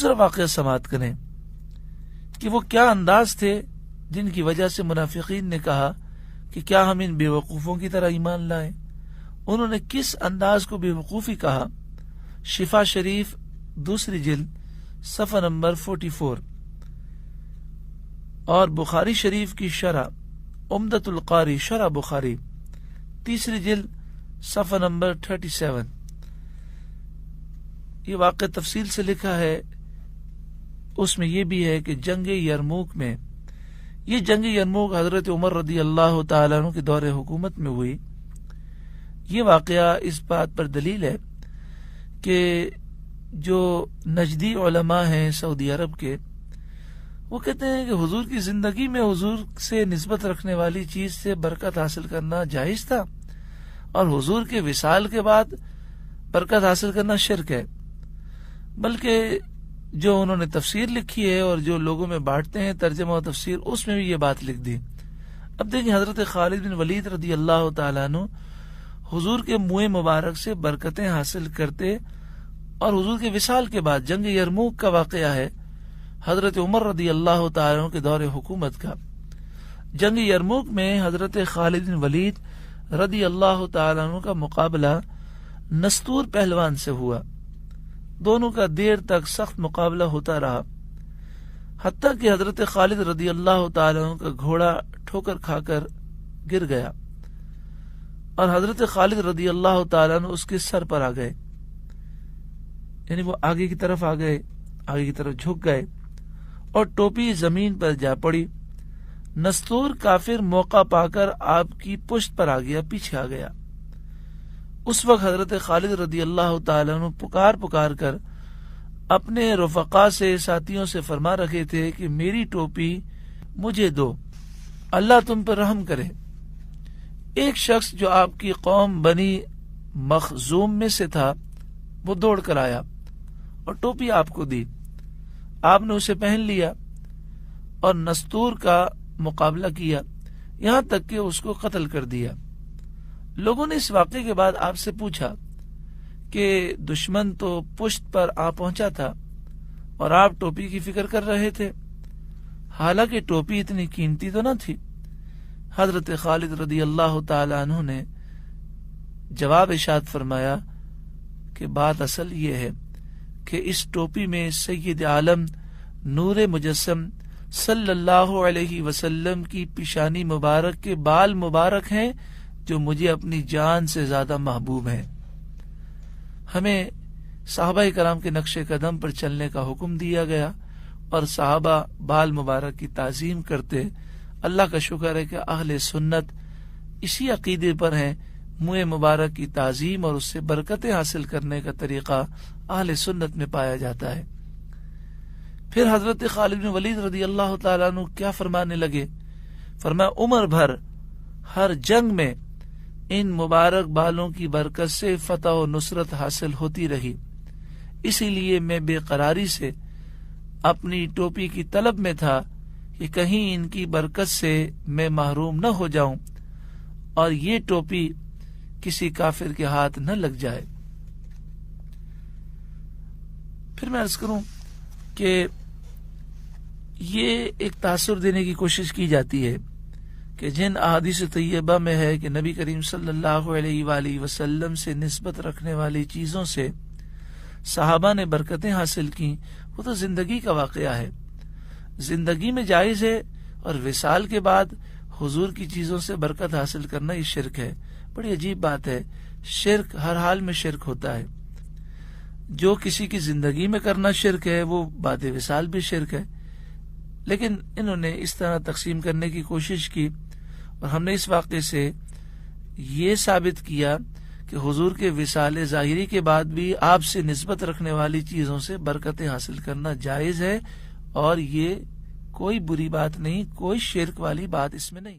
دوسرا واقعہ سماعت کریں کہ وہ کیا انداز تھے جن کی وجہ سے منافقین نے کہا کہ کیا ہم ان بیوقوفوں کی طرح ایمان لائیں. انہوں نے کس انداز کو بیوقوفی کہا. شفا شریف دوسری جلد صفحہ نمبر 44 اور بخاری شریف کی شرح عمدۃ القاری شرح بخاری تیسری جلد صفحہ نمبر 37. یہ واقعہ تفصیل سے لکھا ہے. اس میں یہ بھی ہے کہ جنگ یرموک میں، یہ جنگ یرموک حضرت عمر رضی اللہ تعالیٰ عنہ کے دور حکومت میں ہوئی. یہ واقعہ اس بات پر دلیل ہے کہ جو نجدی علماء ہیں سعودی عرب کے، وہ کہتے ہیں کہ حضور کی زندگی میں حضور سے نسبت رکھنے والی چیز سے برکت حاصل کرنا جائز تھا، اور حضور کے وصال کے بعد برکت حاصل کرنا شرک ہے. بلکہ جو انہوں نے تفسیر لکھی ہے اور جو لوگوں میں بانٹتے ہیں ترجمہ و تفسیر، اس میں بھی یہ بات لکھ دی. اب دیکھیں حضرت خالد بن ولید رضی اللہ تعالیٰ عنہ حضور کے منہ مبارک سے برکتیں حاصل کرتے، اور حضور کے وصال کے بعد جنگ یرموک کا واقعہ ہے حضرت عمر رضی اللہ تعالیٰ عنہ کے دور حکومت کا. جنگ یرموک میں حضرت خالد بن ولید رضی اللہ تعالیٰ عنہ کا مقابلہ نستور پہلوان سے ہوا. دونوں کا دیر تک سخت مقابلہ ہوتا رہا، حتیٰ کہ حضرت خالد رضی اللہ تعالیٰ عنہ کا گھوڑا ٹھوکر کھا کر گر گیا، اور حضرت خالد رضی اللہ تعالیٰ عنہ اس کے سر پر آ گئے. یعنی وہ آگے کی طرف آ گئے، آگے کی طرف جھک گئے، اور ٹوپی زمین پر جا پڑی. نستور کافر موقع پا کر آپ کی پشت پر آ گیا، پیچھے آ گیا. اس وقت حضرت خالد رضی اللہ تعالیٰ عنہ پکار کر اپنے رفقا سے، ساتھیوں سے فرما رکھے تھے کہ میری ٹوپی مجھے دو، اللہ تم پر رحم کرے. ایک شخص جو آپ کی قوم بنی مخزوم میں سے تھا، وہ دوڑ کر آیا اور ٹوپی آپ کو دی. آپ نے اسے پہن لیا اور نستور کا مقابلہ کیا، یہاں تک کہ اس کو قتل کر دیا. لوگوں نے اس واقعے کے بعد آپ سے پوچھا کہ دشمن تو پشت پر آ پہنچا تھا اور آپ ٹوپی کی فکر کر رہے تھے، حالانکہ ٹوپی اتنی قیمتی تو نہ تھی. حضرت خالد رضی اللہ تعالی عنہ نے جواب ارشاد فرمایا کہ بات اصل یہ ہے کہ اس ٹوپی میں سید عالم نور مجسم صلی اللہ علیہ وسلم کی پیشانی مبارک کے بال مبارک ہیں، جو مجھے اپنی جان سے زیادہ محبوب ہیں. ہمیں صحابہ کرام کے نقش قدم پر چلنے کا حکم دیا گیا، اور صحابہ بال مبارک کی تعظیم کرتے. اللہ کا شکر ہے کہ اہل سنت اسی عقیدے پر ہیں. منہ مبارک کی تعظیم اور اس سے برکتیں حاصل کرنے کا طریقہ اہل سنت میں پایا جاتا ہے. پھر حضرت خالد بن ولید رضی اللہ تعالیٰ عنہ کیا فرمانے لگے؟ فرمایا عمر بھر ہر جنگ میں ان مبارک بالوں کی برکت سے فتح و نصرت حاصل ہوتی رہی، اسی لیے میں بے قراری سے اپنی ٹوپی کی طلب میں تھا کہ کہیں ان کی برکت سے میں محروم نہ ہو جاؤں اور یہ ٹوپی کسی کافر کے ہاتھ نہ لگ جائے. پھر میں عرض کروں کہ یہ ایک تاثر دینے کی کوشش کی جاتی ہے کہ جن احادیث طیبہ میں ہے کہ نبی کریم صلی اللہ علیہ وآلہ وسلم سے نسبت رکھنے والی چیزوں سے صحابہ نے برکتیں حاصل کی، وہ تو زندگی کا واقعہ ہے، زندگی میں جائز ہے، اور وصال کے بعد حضور کی چیزوں سے برکت حاصل کرنا یہ شرک ہے. بڑی عجیب بات ہے، شرک ہر حال میں شرک ہوتا ہے. جو کسی کی زندگی میں کرنا شرک ہے، وہ بعد وصال بھی شرک ہے. لیکن انہوں نے اس طرح تقسیم کرنے کی کوشش کی، اور ہم نے اس واقعے سے یہ ثابت کیا کہ حضور کے وصال ظاہری کے بعد بھی آپ سے نسبت رکھنے والی چیزوں سے برکتیں حاصل کرنا جائز ہے، اور یہ کوئی بری بات نہیں، کوئی شرک والی بات اس میں نہیں.